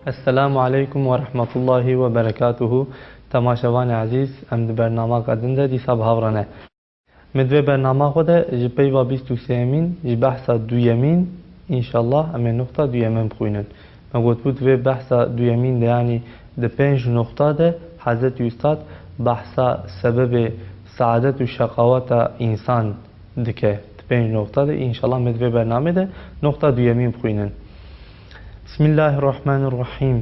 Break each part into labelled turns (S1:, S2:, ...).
S1: السلام عليكم ورحمة الله وبركاته. تماشاوان عزيز ام دی برنامه قدن ده دیسا بهاورانه مدوی برنامه خود جپی و 23 جی بحثا دویمین انشالله امی نقطه دویمین بخوینن مگوت بود وی بحثا دویمین ده یعنی ده 5 نقطه ده حضرت استاد بحثا سبب سعادت و شقاوت انسان دکه ده 5 نقطه ده انشالله مدوی برنامه ده نقطه دویمین بخوینن. بسم الله الرحمن الرحیم.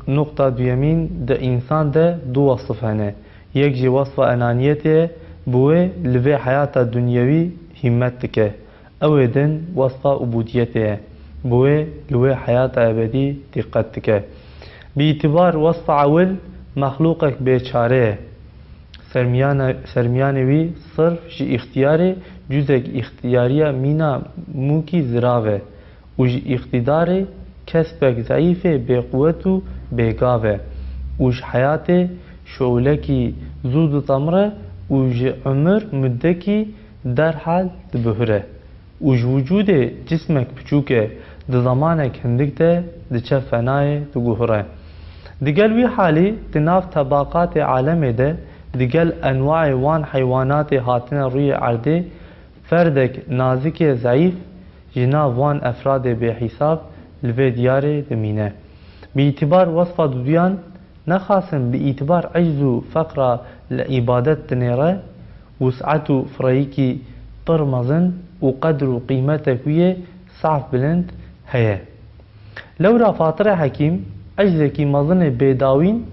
S1: نقطه دویمین ده انسان ده دو وصف هنه. یک جی وصف انانیته بوه لوی حیات دنیوی همت که اوه دن وصف عبودیته بوه لوی حیات ابدی دقت که بی اعتبار وصف اول مخلوقك بیچاره سرمیانوی صرف جی اختیاره جزء اختیاریه مینا موکی زراوه و جی اقتداره کسبک ضعیفه بقوت و بگاوه و جی حیات شعولکی زود تمره و جی عمر مدکی در حال دبهره و جی وجود جسمک پچوکه ده زمانک هندک ده ده چه فنای دگوهره دیگل وی حالی تناف طبقات عالم ده دیگل انواع وان حیوانات هاتن روی عرده فردک نازک ضعیف جنا وان افراد به حساب لوی دیار دمینه بی اعتبار وصف دویان نخاسم بی اعتبار عجز و فقر لعبادت تنیره وسعت و فرایکی پرمزن و قدر و قیمتک ویه صعف بلند هیه لورا فاطر حکیم عجزکی مزن بیداوین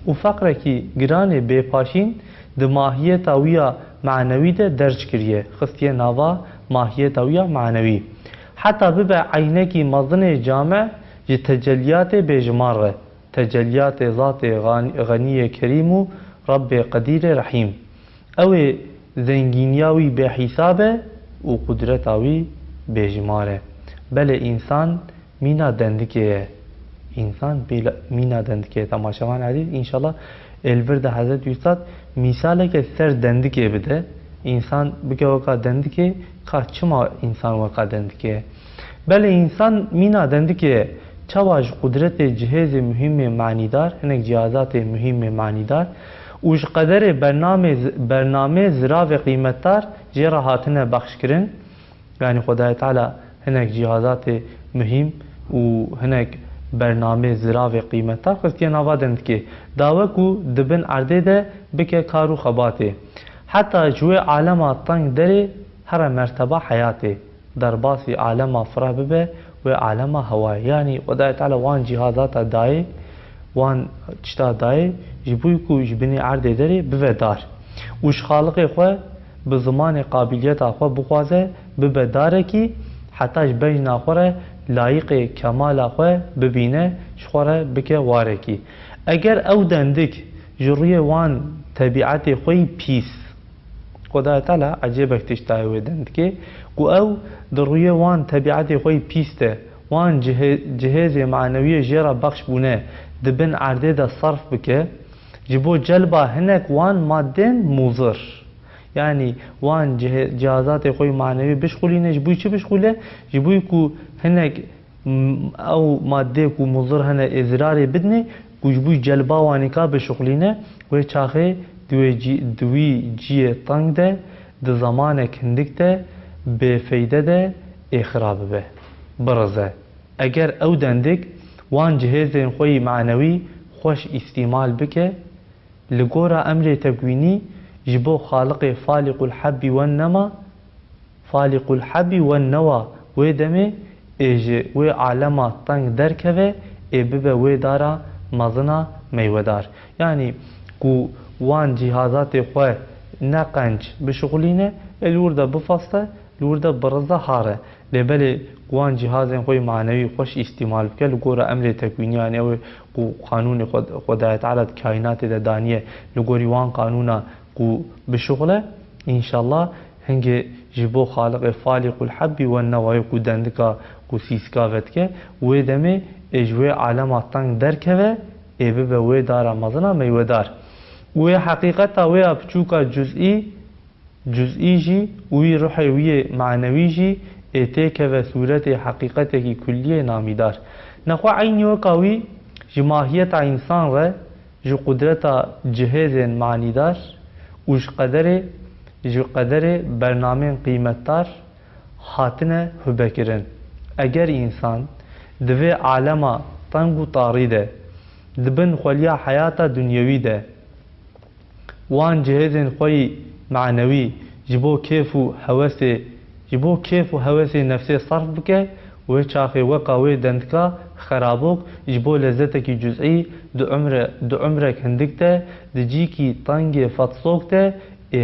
S1: و فقرکی گران بیپاشین ده ماهیت ویا معنوی ده درج کریه خستیه ناوا ماهیت ویا معنوی حتی ببع عینکی مزن جامع جی تجلیات بیجماره تجلیات ذات غنی کریم و رب قدیر رحیم او زنگینیاوی به حسابه و قدرتاوی بیجماره بله انسان مینا دندکه انسان مینا دندکه تماشاوان عزیز انشالله الورد حضرت استاد مثاله که سر دندکه بده انسان بگه وقا دندکه که چما انسان وقا دندکه بله انسان مینا دندکه چواج قدرت جهاز مهم معنیدار هنک جهازات مهم معنیدار وش قدر برنامه زراو قیمتدار جرا هاتنه بخش کرن یعنی خدای تعالی هنک جهازات مهم و هنک برنامه زراو قیمتدار خستی نوادند که داوه کو دبن عرده ده بکه کارو خباته حتی جوه عالم تنگ داره هر مرتبه حیاته در باسی عالم فرح ببه و عالم هوای یعنی خدای تعالی وان جهازات دای وان چتا دای جبوی کو جبنی عرده داره بوه دار وش خالق خو به زمان قابلیت خو بخوازه بوه داره کی حتی جبنی ناخوره لایق کمال خو ببینه شخوره بکه واره کی اگر او دندک جروی وان طبیعت خوی پیس خدای تعالی عجیبک تشتای دندکه کو او دروی وان طبیعت خوی پیسته وان جهاز معنوی جرا بخش بونه دبن عرده ده صرف بکه جبو جلبه هنک وان مادن موزر یعنی وان جهازات خوی معنوی بشغولینه جبوی چه بشغوله جبوی کو هنک او ماده کو موزر هنه ازرار بدنه کو جبوی جلبه وانکا بشغولینه و چاخه دوی جی تنگ ده ده زمان کندک ده به فیده ده اخراب به برزه اگر او دندک وان جهاز خوی معنوی خوش استعمال بکه لگورا امر تکوینی جبو خالق فالق الحب والنما فالق الحب والنوا و دمه ایج و عالم تنگ درکوه ای ببه و دارا مزنا میودار یعنی کو وان جهازات خواه نقنج بشغلینه الورده بفاسته لورده برزه هاره لبله وان جهاز خوی معنوی خوش استعمال بکه لگوره امر تکوینی یعنی او قانون خدای تعالی کائنات ده دانیه لگوری وان قانونا کو بشغله انشالله هنگه جبو خالق فالق الحب و النوای کو دندکا کو سیسکاوت که و دمه اجوه عالم تنگ درکوه ایبه به و داره مزنا میودار و حقیقتا و اپچوکا جزئی جی وی روحی وی معنوی جی ایته که و صورت حقیقت کی کلیه نامیدار نخوا عینی و قوی جماهیت انسان را جو قدرت جهاز معنیدار و جو قدر برنامه قیمتدار هاتنه هبکرن. اگر انسان دوی عالم تنگ و طاری ده دبن خولیا حیات دنیوی ده وان جهاز خوی معنوی جبو کیف و هوس نفسی صرف بکه و چاخی وقا و دندکا خرابوک جبو لذتکی جزئی دو عمرک هندکته دجی کی تنگ فتسوکته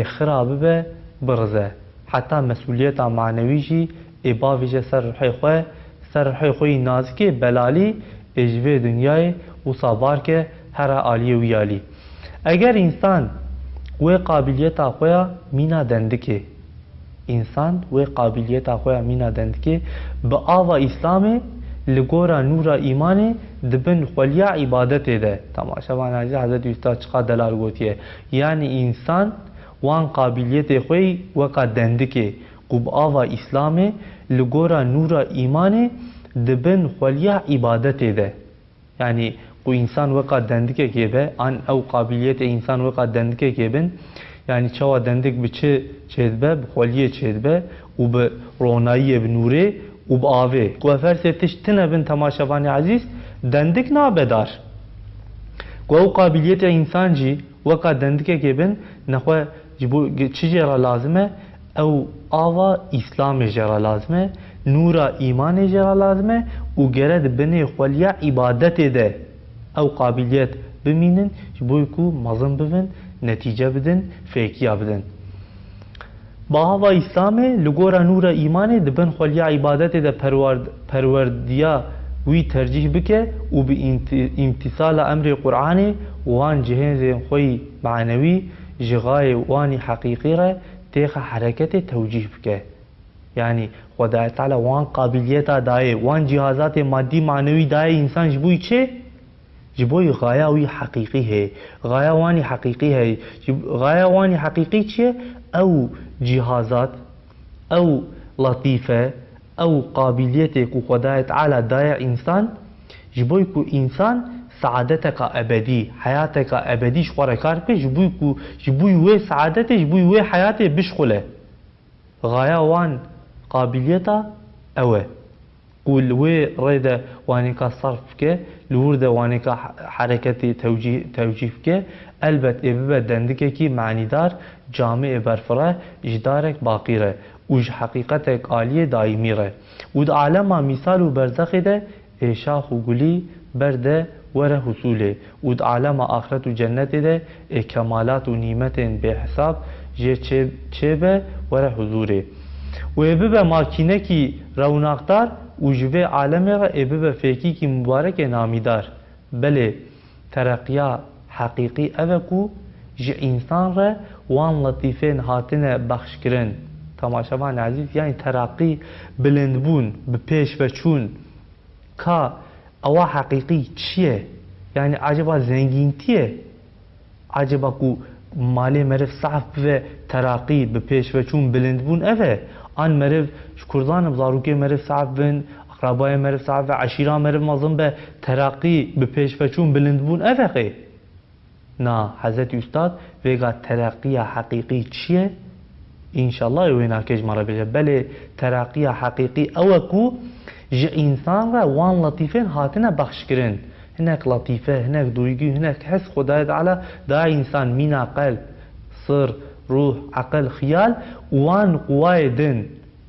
S1: خراب به برزه حتی مسئولیت معنوی جی باویجه سر روحی خوی نازکی بلالی اجوه دنیای و صابار که هر عالی و یالی. اگر انسان و قابلیت خویا مینا دندکه به آوا اسلام لگورا نورا ایمان دبن خولیا عبادت ده. تماشا وانازی حضرت استاد چقدر دلال گوتیه یعنی انسان وان قابلیت خوی وقا دندکه قب آوا اسلام لگورا نورا ایمان دبن خولیا عبادت ده. یعنی قو انسان وقا دندکه که به آن او قابلیت انسان وقا دندکه که بن یعنی چوا دندک به چه به خلیه چه به و به رونایی به نوره و به آوه و فرسیتش تنه بن تماشاوانی عزیز دندک نابدار و او قابلیت انسان جی وقا دندکه که بن نخواه چی جرا لازمه او آوا اسلام جرا لازمه نورا ایمان جرا لازمه و گرد بنی خلیه عبادت ده او قابلیت بمینن جبوی کو مظن ببن نتیجه بدن فیکیا بدن با هوا اسلام لگورا نور ایمان دبن خولیا عبادت ده پروردیا وی ترجیح بکه و به امتصال امر قرآن وان جهاز خوی معنوی جغای وانی حقیقی را تیخ حرکت توجیه بکه. یعنی خدا تعالی وان قابلیت دای وان جهازات مادی معنوی دای انسان جبوی چه؟ جبوی غایه وی حقیقی ہے غایه وانی حقیقی ہے غایه وانی حقیقی چیه؟ او جهازات او لطیفه او قابلیت کو خدای تعالی دای انسان جبوی کو انسان سعادتک ابدی حیاتک ابدیش خوره کار که جبوی وی سعادت جبوی وی حیات بشخله غایه وان قابلیتا اوه قول وی ريدا وانيكا صرف كه لوردا وانيكا حركتي توجيه كه البت ابدا دندكه كي معنی دار جامع برفره جدارك باقي ره وج حقيقتك عاليه دائمي ره ود عالم مثال و برزخ ده شاخ و گلی برده وره حصوله ود عالم آخرت و جنت ده کمالات و نعمت به حساب جه چه به وره حضوره و ابدا ماکینه کی روناقدار و جوه عالم را ابدا فیکی کی مبارک نامیدار بله ترقیا حقیقی اوکو جه انسان را وان لطیفین هاتنه بخش کرن تماشاوان عزیز یعنی ترقی بلندبون به پیش و چون که اوا حقیقی چیه یعنی عجبا زنگینتیه عجبا کو مالی مرف صعب و ترقی به پیش و چون بلندبون اوه آن مرف کردان بزاروکی مرف صعب بن اقربای مرف صعب و عشیره مرف مظلم به ترقی به پیش و چون بلندبون اوه خی نه حضرت استاد ویگا ترقی حقیقی چیه انشالله وینا کج مرا بجه بله ترقی حقیقی اوکو جه انسان را وان لطیفین هاتنه بخش کرن هناك لطيفة هناك دويجي هناك حس خدای تعالی دا انسان مینا قلب سر روح عقل خیال وان قوای دن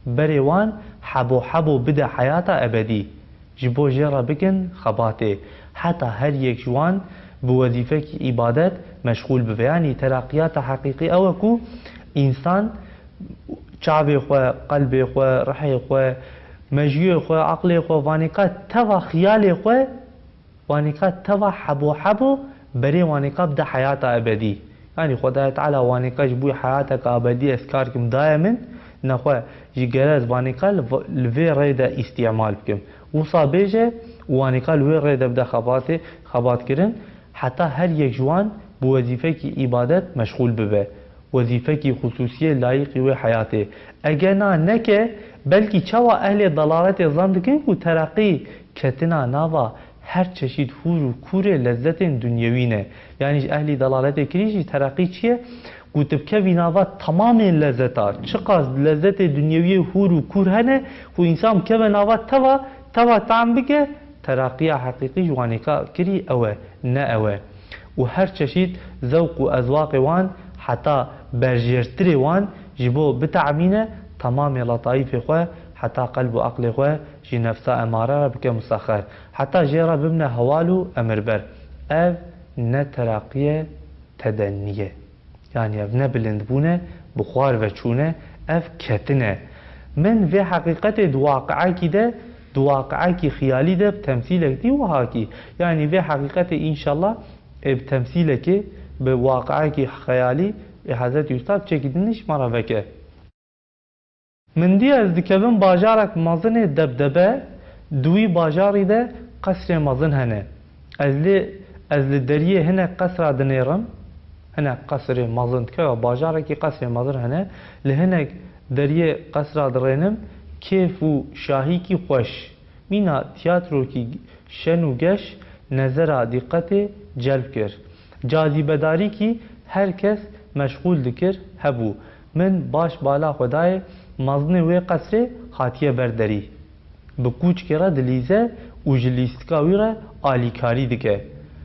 S1: بری وان حبو بده حیات ابدی جبو جرا بکن خباته حتی هر یک جوان بوظیفه کی عبادت مشغول به یعنی ترقیات حقیقی اوکو انسان چاوی خو قلب خو روح خو مجیو خو عقل خو وانیکا توا خیال خو وانيكا توا حبو بري وانيكا بدا حياة أبدي يعني خدا تعالى وانيكا جبوي حياتك أبدي أسكاركم دائما نخوا جيجراز وانيكا لفي ريدا استعمال بكم وصابيجة وانيكا لفي ريدا بدا خبات كرن حتى هر يك جوان بوظيفة كي إبادت مشغول ببه وظيفة كي خصوصية لايقي و حياته اگنا نكه بلكي چوا أهل ضلالت ظن دكين كو ترقي كتنا ناوا هر چشید هور و کور لذت دنیوینه یعنی اهلی دلالت کریجی ترقی چیه؟ گوتب که بیناوات تمام لذتا چقدر لذت دنیوی هور و کور هنه خو انسان که بیناوات توا تعم بگه ترقی حقیقی جوانیکا کری اوه نه اوه و هر چشید ذوق و ازواق وان حتی برجرتر وان جبو بتعمینه تمام لطائف خواه حتى قلب وعقل خواه جي نفسا اماره بك مسخر حتى جيرا بمنا هوالو امر بر اف نتراقية تدنية يعني اف نبلند بونه بخوار وچونه اف كتنه من في حقيقة دواقعاكي ده دواقعاكي خيالي ده بتمثيلك دي وهاكي يعني في حقيقة ان شاء الله بتمثيلك بواقعاكي خيالي حضرت يستاد چكدنش مرة بكه من دی از دکبن باجارک مازن دبدبه دوی باجاری ده قصر مازن هنه از دریه هنه قصر دنیرم هنه قصر مازن که باجارکی قصر مازن هنه لهنه دریه قصر درینم کیف و شاهی کی خوش مینا تیاترو کی شن و گش نظر دقت جلب کر جاذبه‌داری کی هر کس مشغول دکر هبو من باش بالا خدای مازنه وی قصر خاتیه برداری بکوچ کرا دلیزه و جلیستکا ویره آلیکاری دکه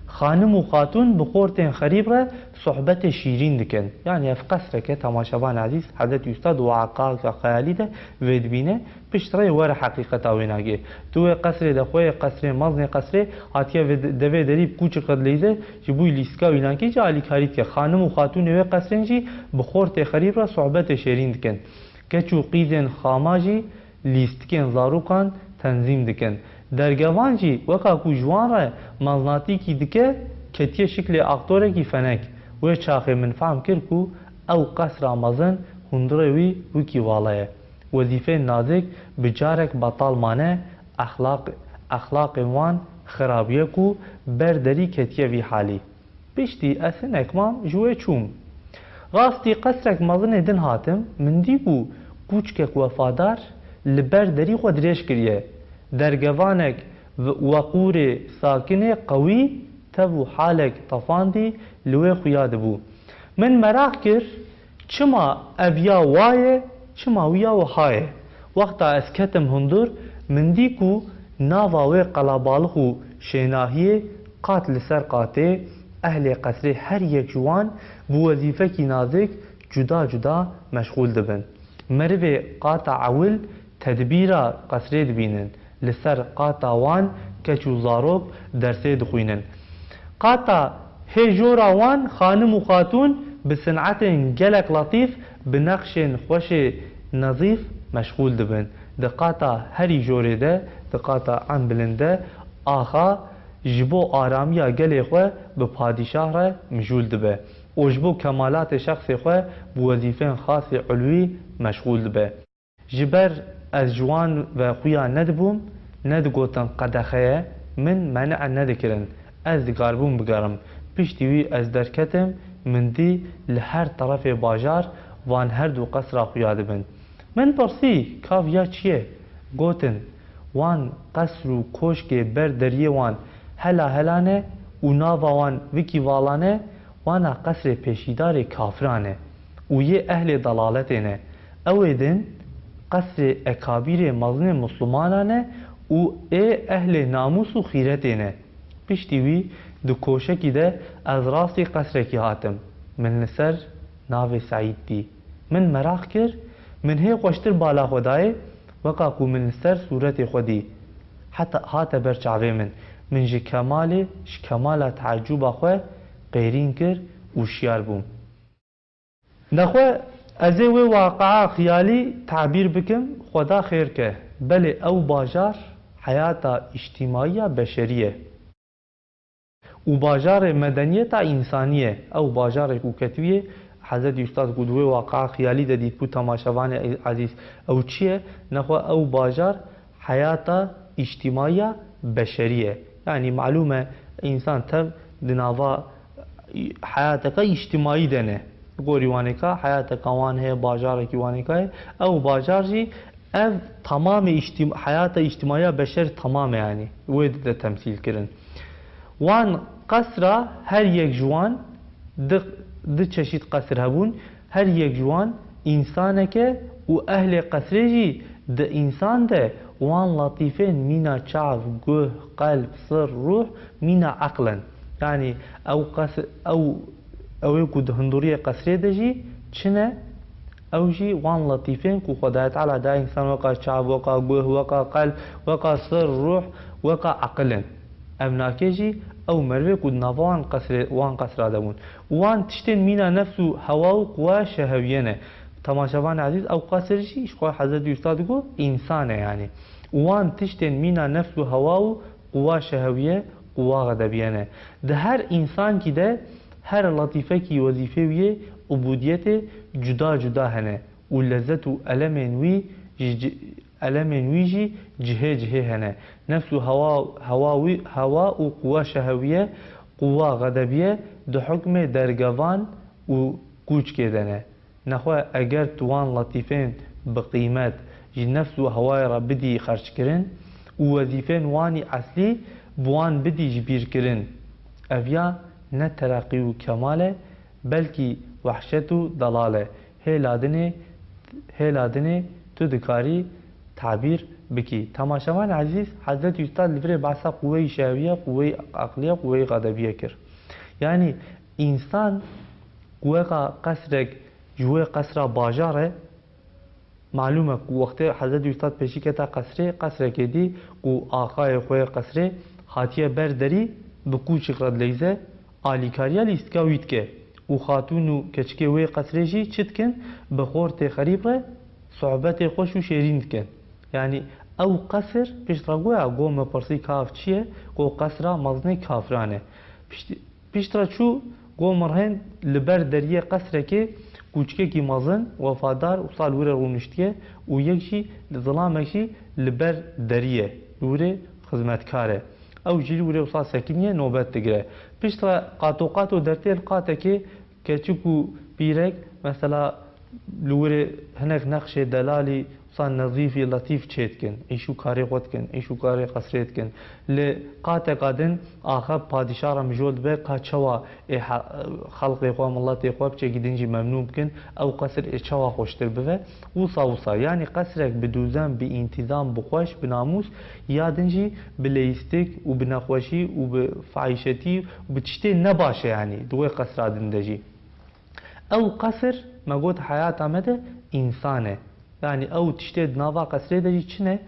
S1: خانم و خاتون بخورتین خریب را صحبت شیرین دکن یعنی اف قصره که تماشابان عزیز حضرت استاد و عقاق خیالی ده ویدبینه پشتره ور حقیقت آویناگه تو قصر ده خوی قصر مازنه قصر خاتیه دوی داری بکوچ کرا دلیزه جبوی لیستکا ویناگه جا آلیکاری دکه خانم و خاتون وی قصرنجی بخورت خریب را صحبت شیرین دکن کچو قیزن خاماجی لیستکن زاروکان تنظیم دکن درگوانجی وکا کو جوان را مزناتی کی دکه کتیه شکل اکتوره کی فنک و چاخه من فهم کر کو او قصر آمازن هندره وی کی والایه وظیفه نازک بجارک بطال مانه اخلاق وان خرابیه کو بردری کتیه وی حالی پشتی اسن اکمام جوه چوم راستی قصرک مازن دن هاتم من دی بو کوچکک وفادار لبر دری خود ریش کریه درگوانک وقور ساکنه قوی تبو حالک طفاندی لوی خویاد بو من مراق کر چما اویا وایه چما ویا وهایه وقتا اسکتم هندور من دی کو ناواوی قلابالخو شیناهیه قاتل سر قاته اهل قصر هر یک جوان بو وظیفه کی نازک جدا جدا مشغول دبن مروه قاطع اول تدبیرا قصر دبینن لسر قاطع وان کچو زاروب درسه دخوینن قاطع هجورا وان خانم و خاتون بصنعت گلک لطیف بنقش خوش نظیف مشغول دبن دقاطع هری جوره ده دقاطع عن بلنده آخا جبو آرامیا گلی خواه به پادشاه را مجول دبه و جبو کمالات شخص خواه به وظیفه خاص علوی مشغول دبه جبر از جوان و خویا ندبوم ندگوتن قدخه من منع ندکرن از دگاربوم بگرم پشتیوی از درکتم من دی لهر طرف باجار وان هر دو قصر خویا دبن من پرسی کافیا چیه گوتن وان قصر و کوشک بر دریه وان هلا هلانه و ناوان وکی والانه وانا قصر پیشیدار کافرانه و یه اهل دلالتینه اویدن قصر اکابیر مظن مسلمانانه و اهل ناموس و خیرتینه پشتیوی دو کوشکی ده از راستی قصر کی هاتم من نسر ناو سعید دی من مراق کر من هی خوشتر بالا خدای وقا کو من نسر صورت خودی حتی هات برچاوه من جی کمال تعجب خواه قیرین کر و شیار بوم نخواه از وی واقعا خیالی تعبیر بکم خدا خیر که بله او باجار حیات اجتماعی بشریه و باجار مدنیت انسانیه او باجار کوکتویه حضرت استاد گودوی واقعا خیالی دید بو تماشاوان عزیز او چیه نخواه او باجار حیات اجتماعی بشریه يعني معلومة إنسان تب دناوا حياتك اجتماعي دنه قوري وانكا حياتك وان هي باجارك وانكا أو باجار جي ev tamamı hayata içtimaya beşer tamam yani ve de temsil kirin. Wan qasra her yek jwan di çeşit qasr hebun her yek jwan insaneke u ehli qasre jî di insan de wan latifên mîna çav, guh, qalb, sır, ruh mîna aqlen. Yani ew ku di hinduriye qasrê de jî çine ew jî wan latifên ku Xwedaya Teala da insan weka çav, weka guh, weka qalb, weka sır, ruh, weka aqilin. Ev nake jî ew merivê ku di nava wan qasra de bûn. Wan tiştên mîna nefs û hewa û quwa şeheviye ne. Temaşevan aziz ew qasr jî ji Hezretî Üstad got însan e yani. Wan tiştên mîna nefs û hewa û quwa şeheviye quwa gadebiye ne. Di her însankî de her latifekî wezîfê wî yê ubudiyetê cuda cuda hene û lezzet û elemên wî jî cihê cihê hene. Nefs û hewa û quwa şeheviye quwa gadebiye di hukmê dergevan û kûçkê de ne. Nexwe eger tu wan latifên bi qîmet ji nefs û hewayê re bidî xerçkirin û wezîfên wanî eslî bi wan bidî ji bîrkirin, ev ya ne tereqî û kemal e belkî wehşet û delal e. Hêladinê tu dikarî tabîr bikî. Temaşevan ezîz Hezretî Üstad li virê behsa quweyê şeheviye, quweyê aqliye, quweyê gadebiye kir. Yani însan weka qesrek ji wê qesra bajar e malûm e ku wextê Hezretî Üstad pêşî keta qesrê qesrekê dî û axayê xwe yê qesrê hatiye ber derî bi kûçik re dileyze alîkariya lîstika wî dike û xatûn û keçikê wê qesrê jî çi dikin bi xortê xerîb re sohbetê xweş û şêrîn dikin. Yani ew qesr piştre goya got me pirsî kav çi ye got qesra mezinê kafiran e. Piştre çû got mirhên li ber deriyê qesrekê kûçikekî mezin wefadar û sal wî re rûniştiye û yek jî li zilamek jî li ber deriyê li wî re xizmetkar e. Ew jî li wî re wisa sekiniye nobet digire. Piştre qatoqato dertê li qatekê keçik û pîrek mesela li wî re hinek nexşê delalî nezîfî letîf çê dikin, êş û karê xwe dikin, êş û karê qesrê dikin. Li qateka din axe padîşa re mijol dibe ka çawa xelqê xwe milletê xwe biçekî jî memnûn bikin ew qesr ê çawa xweştir bibe wisa yani qesrek bi dûzem, bi întîzam, bi xweş, bi namûs ya din jî bi lêîstik û bi nexweşî û bi fahîşetî û bi tiştê nebaş e yani di wê qesra din de jî. Ew qesr me got heyata me de însan e. Yani ew tiştê di nava qesrê de jî çi ne?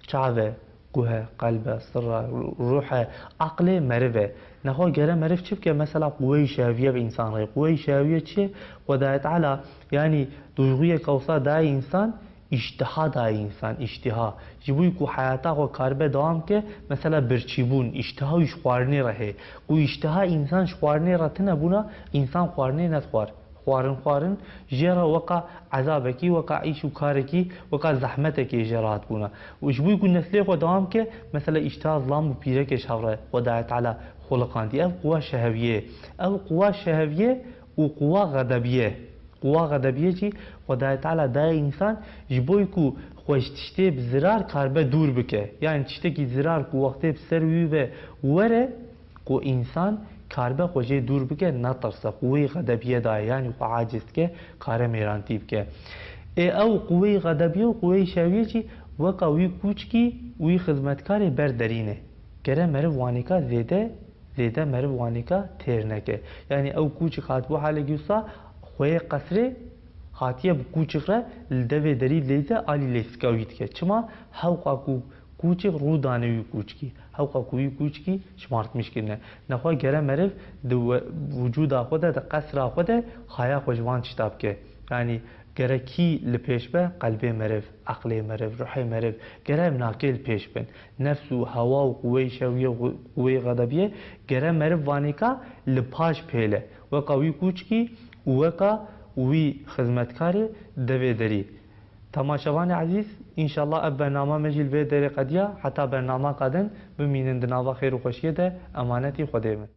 S1: Çav e, guh e, qalb e, sır e, ruh e, aqlê meriv e. Nexwe gere meriv çi bike mesela quweyê şeheviye bi însan re. Quweyê şeheviye çi ye? Xwedaya Teala yani duyguya kewsa daye însan iştiha daye însan, iştiha. Ji bo ku hayata xwe karibe dewam bike mesela birçîbûn, iştiha û ji xwarinê re heye. Ku iştiha însan ji xwarinê re tune bûna însan xwarinê nedixwar. Xwarin jêra weka ezabekî, weka îş û karekî, weka zehmetekê jê rahat bûna. û ji bo ku neslê xwe dewam bike mesela îştiha zilam û pîrekê ji hev re Xwedaya Teala xwe ev quwa şeheviye. Ev quwa şeheviye û quwa gadebiye. Quwa gadebiye jî Xwedaya Teala daye însan ji bo ku xweş tiştê bi zirar karibe dûr bike. Yani tiştekî zirar ku wextê bi ser wî ve were ku însan karibe xwecê dûr bike netirse quweyê gadebiye daye yani xwe aciz dike kare mêrantî bike. Ew quweyê gadebiye û quweyê şeheviye jî weka wî kûçikî wî xizmetkarê ber derîne. Gere meriv wanêka zêde meriv wanêka têr neke. Yani ew kûçik hatibû halekî wisa xweyê qesrê hatiye bi kûçik re li devê derî lêze alî lêstika wî dike. Çima hewqa ku kûçik rû dane wî kûçikî. Hewqa ku wî kûçikî şimartmiş kirine. Nexwe gere meriv di vücuda xwe de, di qesra xwe de haya xwe ji wan tişta bike. Yani gerekî li pêş be qelbê meriv, aqlê meriv, ruhê meriv gere nake li pêş bin. Nefs û hewa û quweyê şeviye û quweyê gadebiye gere meriv wanêka li paş pêle. Weka wî kûçikî û weka wî xizmetkarê devê derî. Temaşevanê ezîz înşallah ev bername me jî li vê derê qediya heta bernama kadin bimînin di nava xêr û xweşiyê de emanetî Xwedê min.